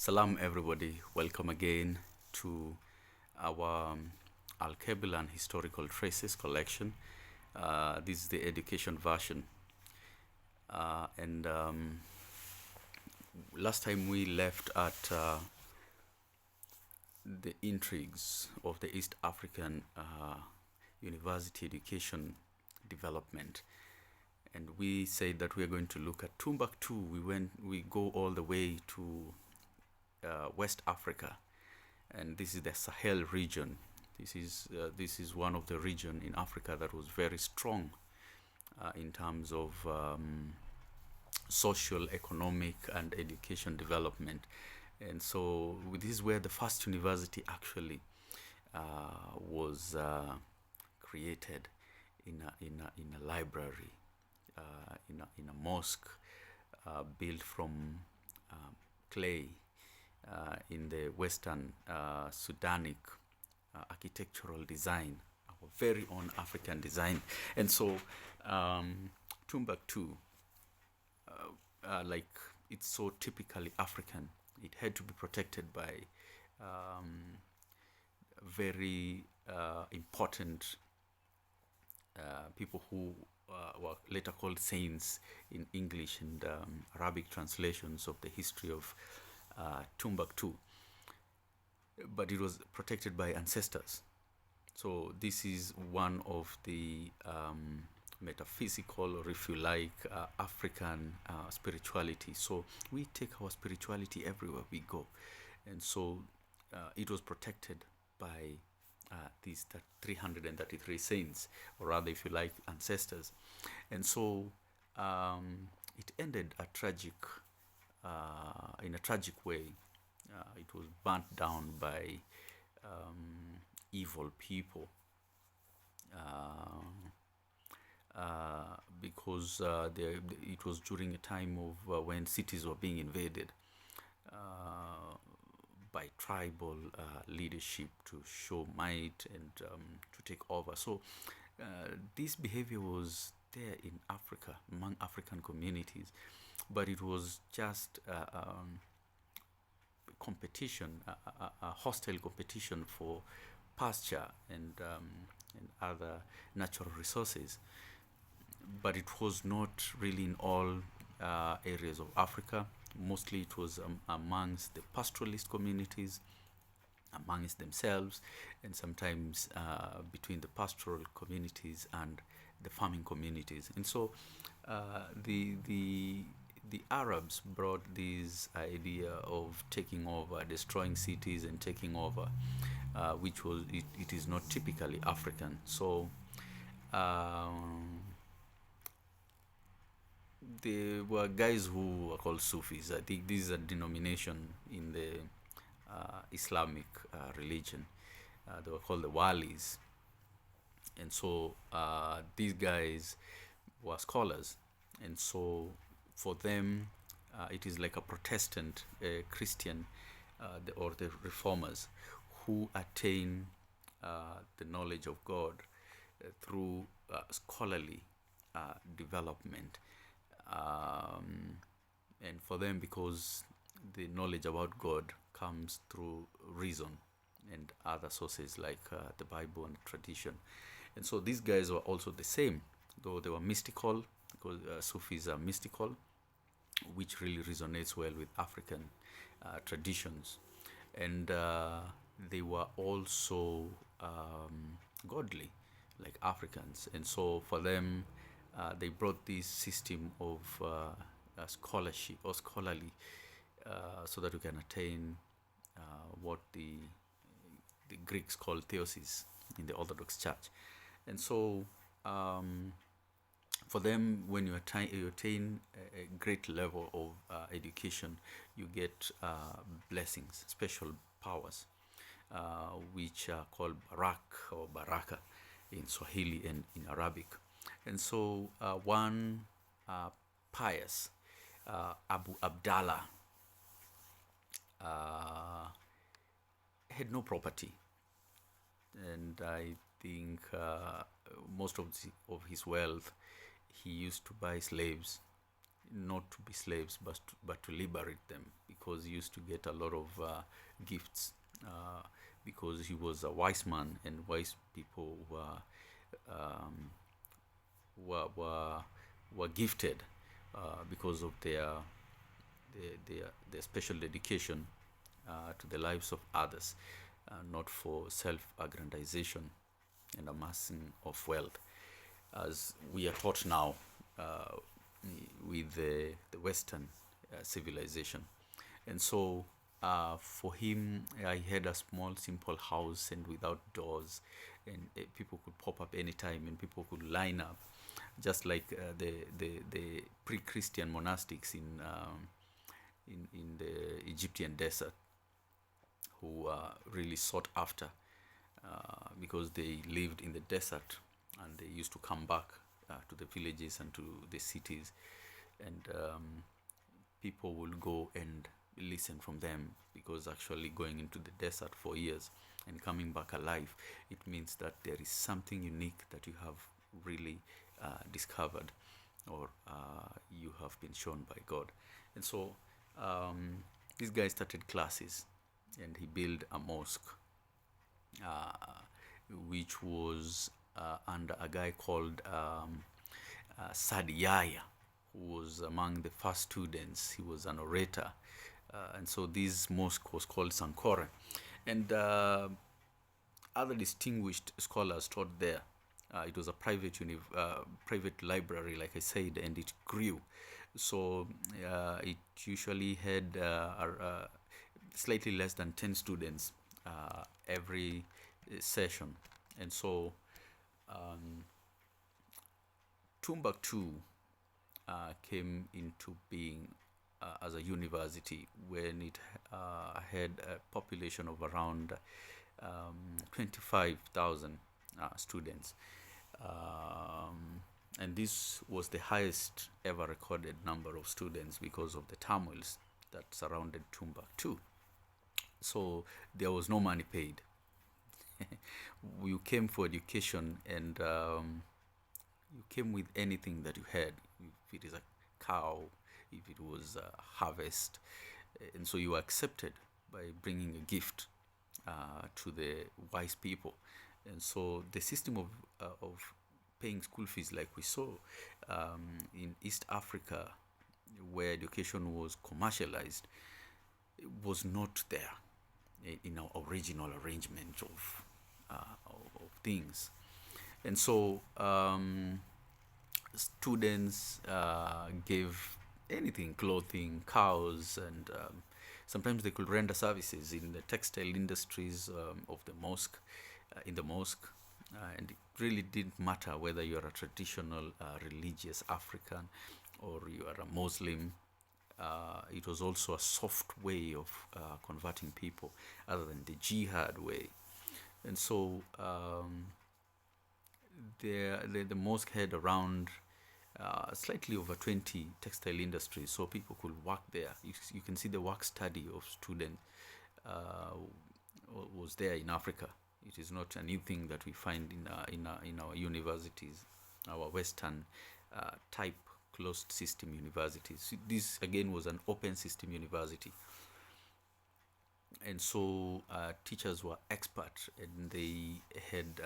Salam, everybody. Welcome again to our Al-Kabilan Historical Traces collection. This is the education version. And last time we left at the intrigues of the East African university education development. And we said that we are going to look at Timbuktu. We go all the way to West Africa, and this is the Sahel region. This is one of the region in Africa that was very strong in terms of social, economic, and education development. And so this is where the first university actually was created in a library, in a mosque built from clay in the Western Sudanic architectural design, our very own African design. And so Timbuktu, like it's so typically African, it had to be protected by very important people who were later called saints in English and Arabic translations of the history of Timbuktu. But it was protected by ancestors. So this is one of the metaphysical, or if you like, African spirituality. So we take our spirituality everywhere we go. And so it was protected by these 333 saints, or rather, if you like, ancestors. And so it ended in a tragic way. It was burnt down by evil people because it was during a time of when cities were being invaded by tribal leadership to show might and to take over. So this behavior was there in Africa, among African communities, but it was just competition, a hostile competition for pasture and other natural resources. But it was not really in all areas of Africa. Mostly it was amongst the pastoralist communities, amongst themselves, and sometimes between the pastoral communities and the farming communities. And so the Arabs brought this idea of taking over, destroying cities and taking over, which was it is not typically African. So there were guys who were called Sufis. I think this is a denomination in the Islamic religion. They were called the Walis. And so these guys were scholars. And so for them, it is like a Protestant, Christian, or the reformers who attain the knowledge of God through scholarly development. And for them, because the knowledge about God comes through reason and other sources like the Bible and tradition. And so these guys were also the same, though they were mystical, because Sufis are mystical, which really resonates well with African traditions. And they were also godly, like Africans. And so for them, they brought this system of scholarship or scholarly, so that we can attain what the Greeks call theosis in the Orthodox Church. And so for them, when you attain a great level of education, you get blessings, special powers, which are called barak or baraka in Swahili and in Arabic. And so one pious Abu Abdallah had no property, and I think most of his wealth he used to buy slaves not to be slaves, but to liberate them, because he used to get a lot of gifts, because he was a wise man, and wise people um, were gifted because of their special dedication to the lives of others, not for self-aggrandization and amassing of wealth, as we are taught now uh, with the Western civilization. And so for him, I had a small, simple house and without doors, and people could pop up anytime, and people could line up, just like the pre-Christian monastics in the Egyptian desert, who really sought after, because they lived in the desert, and they used to come back to the villages and to the cities, and people will go and listen from them, because actually going into the desert for years and coming back alive, it means that there is something unique that you have really discovered, or you have been shown by God. And so this guy started classes, and he built a mosque, uh, which was under a guy called Sadiyaya, who was among the first students. He was an orator. And so this mosque was called Sankore. And other distinguished scholars taught there. It was a private library, like I said, and it grew. So it usually had slightly less than 10 students every session. And so Timbuktu came into being as a university when it had a population of around 25,000 students. And this was the highest ever recorded number of students because of the turmoils that surrounded Timbuktu. So there was no money paid. You came for education, and you came with anything that you had. If it is a cow, if it was a harvest, and so you were accepted by bringing a gift to the wise people. And so the system of paying school fees, like we saw in East Africa, where education was commercialized, was not there in our original arrangement of things. And so students gave anything, clothing, cows, and sometimes they could render services in the textile industries of the mosque, in the mosque. And it really didn't matter whether you are a traditional religious African or you are a Muslim. It was also a soft way of converting people, other than the jihad way. And so the mosque had around slightly over 20 textile industries, so people could work there. You can see the work study of students was there in Africa. It is not a new thing that we find in our universities, our Western type closed system universities. This again was an open system university. And so teachers were expert, and they had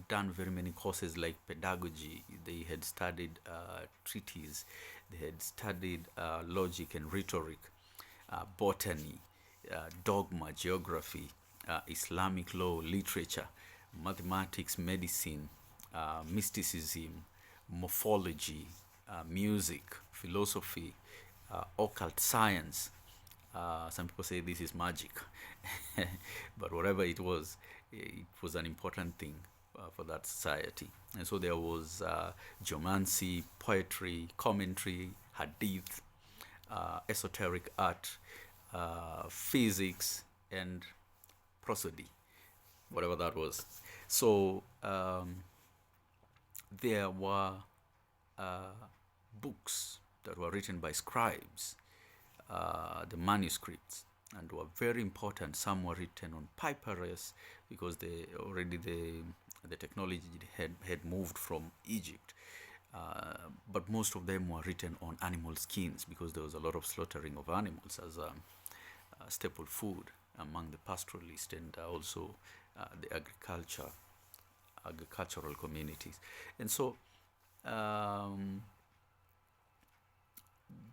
done very many courses like pedagogy. They had studied treatise, they had studied logic and rhetoric, botany, dogma, geography, Islamic law, literature, mathematics, medicine, mysticism, morphology, music, philosophy, occult science. Some people say this is magic, but whatever it was an important thing for that society. And so there was geomancy, poetry, commentary, hadith, esoteric art, physics, and prosody, whatever that was. So there were books that were written by scribes, the manuscripts, and were very important. Some were written on papyrus, because the technology had moved from Egypt but most of them were written on animal skins because there was a lot of slaughtering of animals as staple food among the pastoralists and also the agricultural communities. And so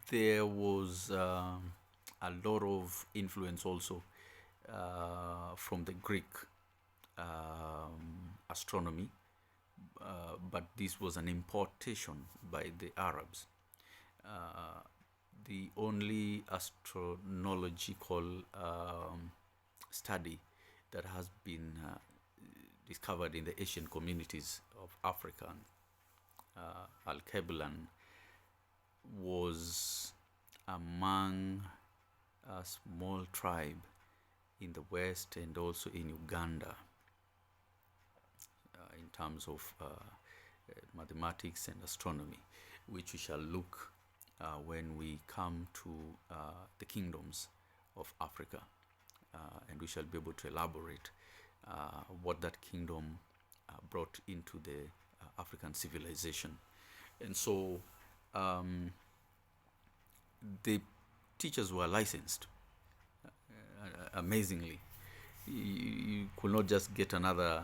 there was a lot of influence also from the Greek astronomy, but this was an importation by the Arabs. The only astronomical study that has been discovered in the Asian communities of Africa, Al-Keblan, was among a small tribe in the West and also in Uganda in terms of mathematics and astronomy, which we shall look when we come to the kingdoms of Africa, and we shall be able to elaborate what that kingdom brought into the African civilization. And so the teachers were licensed. Amazingly, you could not just get another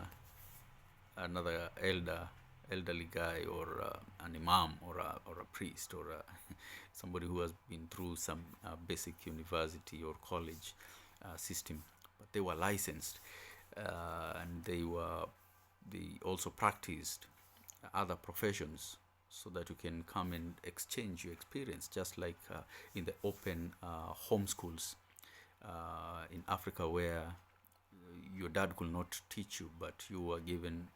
elderly guy or an imam or a priest or somebody who has been through some basic university or college system, but they were licensed, and they also practiced other professions so that you can come and exchange your experience, just like in the open homeschools in Africa, where your dad could not teach you, but you were given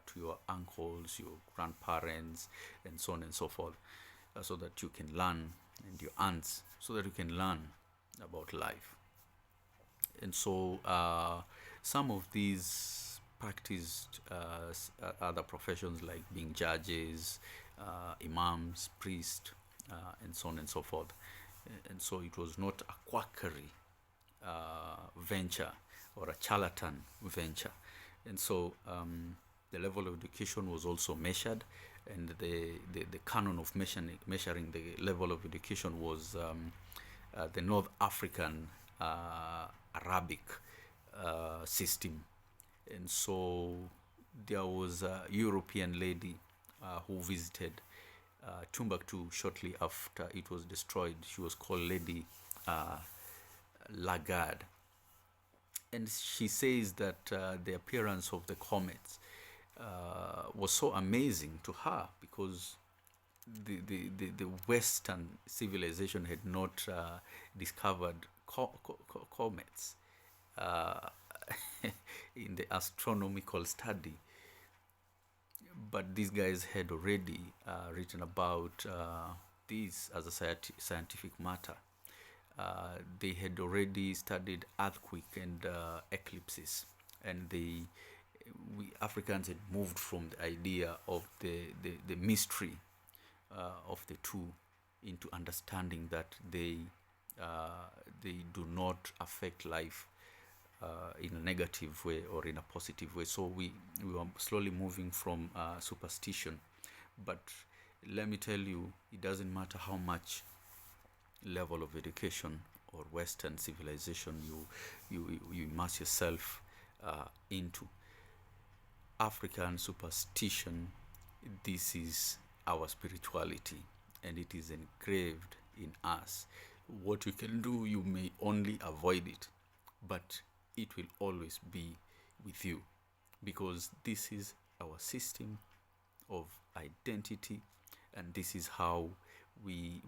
to your uncles, your grandparents, and so on and so forth, so that you can learn, and your aunts, so that you can learn about life. And so some of these practiced other professions like being judges, imams, priests, and so on and so forth. And so it was not a quackery venture or a charlatan venture. And so the level of education was also measured, and the canon of measuring the level of education was the North African Arabic system. And so there was a European lady who visited Timbuktu shortly after it was destroyed. She was called Lady Lagarde. And she says that the appearance of the comets was so amazing to her because the Western civilization had not discovered comets in the astronomical study. But these guys had already written about this as a scientific matter. They had already studied earthquake and eclipses, and we Africans had moved from the idea of the mystery of the two into understanding that they do not affect life in a negative way or in a positive way. So we were slowly moving from superstition. But let me tell you, it doesn't matter how much level of education or Western civilization you immerse yourself into. African superstition, this is our spirituality, and it is engraved in us. What you can do, you may only avoid it, but it will always be with you, because this is our system of identity, and this is how we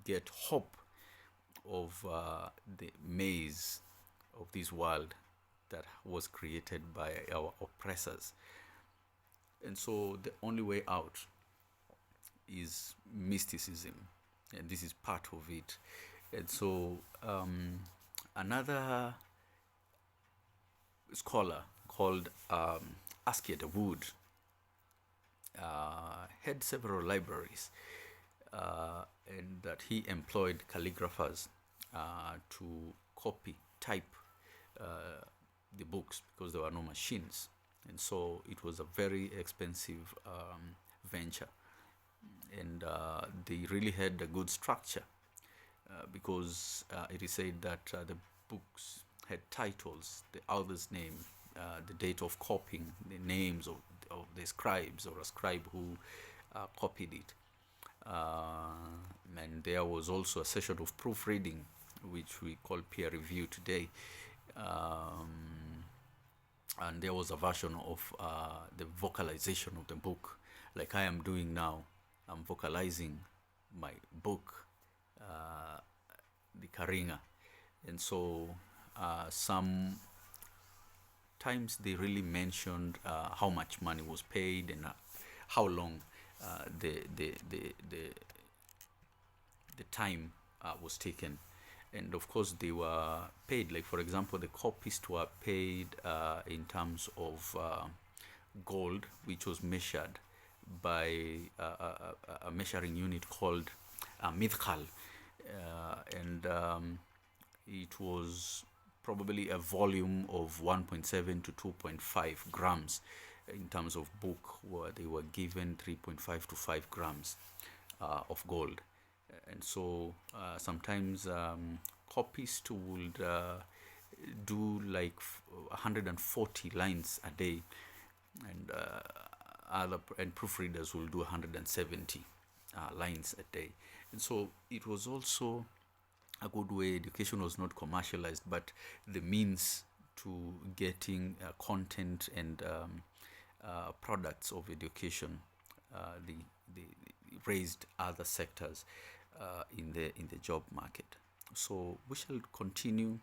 get hope of the maze of this world that was created by our oppressors. And so the only way out is mysticism, and this is part of it. And so another scholar called Askia de Wood had several libraries, and that he employed calligraphers to type the books, because there were no machines and so it was a very expensive venture, and they really had a good structure, because it is said that the books had titles, the author's name, the date of copying, the names of the scribes, or a scribe who copied it. And there was also a session of proofreading, which we call peer review today. And there was a version of the vocalization of the book, like I am doing now. I'm vocalizing my book, the Karinga. And so sometimes they really mentioned how much money was paid, and how long the time was taken. And of course they were paid, like for example the copists were paid in terms of gold, which was measured by a measuring unit called mithqal, and it was probably a volume of 1.7 to 2.5 grams. In terms of book, where they were given 3.5 to 5 grams of gold. And so sometimes copists would do like 140 lines a day, and and proofreaders will do 170 lines a day. And so it was also a good way. Education was not commercialized, but the means to getting content and products of education, the raised other sectors in the job market. So we shall continue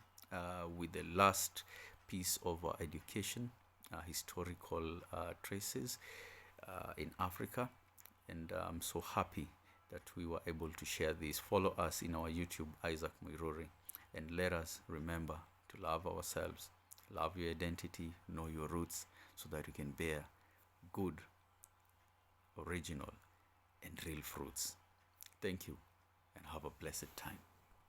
with the last piece of our education, historical traces in Africa, and I'm so happy that we were able to share this. Follow us in our YouTube, Isaac Muiruri, and let us remember to love ourselves, love your identity, know your roots, so that you can bear good, original, and real fruits. Thank you, and have a blessed time.